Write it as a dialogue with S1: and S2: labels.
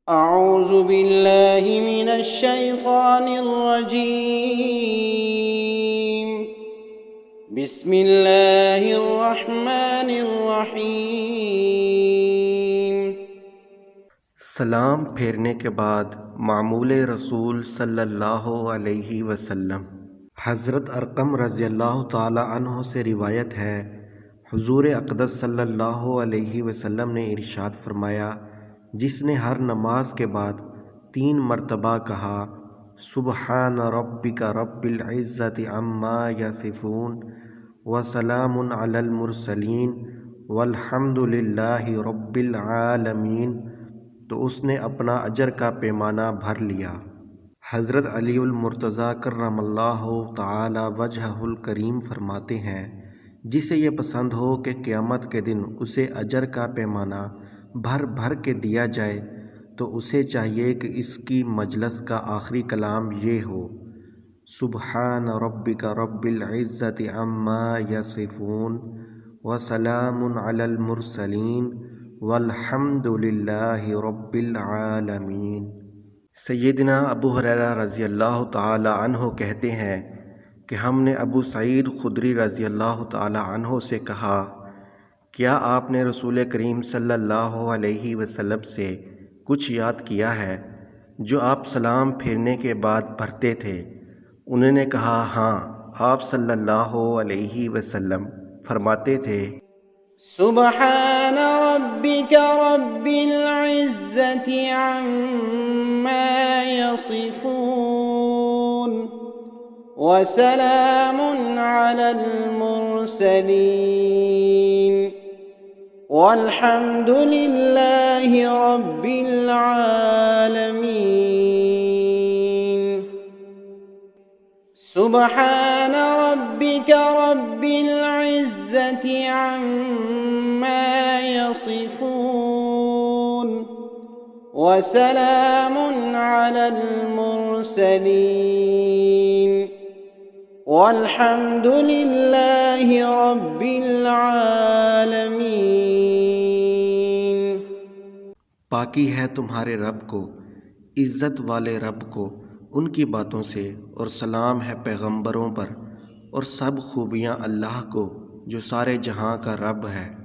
S1: أعوذ بالله من الشيطان الرجيم. بسم الله الرحمن الرحيم.
S2: سلام پھیرنے کے بعد معمول رسول صلی اللہ علیہ وسلم۔ حضرت ارقم رضی اللہ تعالی عنہ سے روایت ہے، حضور اقدس صلی اللہ علیہ وسلم نے ارشاد فرمایا، جس نے ہر نماز کے بعد 3 مرتبہ کہا سبحان ربک رب العزت عما یصفون وسلام علی المرسلین والحمد للہ رب العالمین، تو اس نے اپنا اجر کا پیمانہ بھر لیا۔ حضرت علی المرتضیٰ کرم اللہ تعالی وجہہ الکریم فرماتے ہیں، جسے یہ پسند ہو کہ قیامت کے دن اسے اجر کا پیمانہ بھر بھر کے دیا جائے تو اسے چاہیے کہ اس کی مجلس کا آخری کلام یہ ہو، سبحان ربک رب العزت عما یصفون وسلام علی المرسلین والحمد للہ رب العالمین۔ سیدنا ابو ہریرہ رضی اللہ تعالی عنہ کہتے ہیں کہ ہم نے ابو سعید خدری رضی اللہ تعالی عنہ سے کہا، کیا آپ نے رسول کریم صلی اللہ علیہ وسلم سے کچھ یاد کیا ہے جو آپ سلام پھیرنے کے بعد پڑھتے تھے؟ انہوں نے کہا، ہاں، آپ صلی اللہ علیہ وسلم فرماتے تھے،
S1: سبحان ربك رب العزة عما يصفون وسلام على المرسلين والحمد لله رب العالمين۔ سبحان ربك رب العزة عما يصفون وسلام على المرسلين والحمد لله رب العالمين۔
S2: پاکی ہے تمہارے رب کو، عزت والے رب کو ان کی باتوں سے، اور سلام ہے پیغمبروں پر، اور سب خوبیاں اللہ کو جو سارے جہاں کا رب ہے۔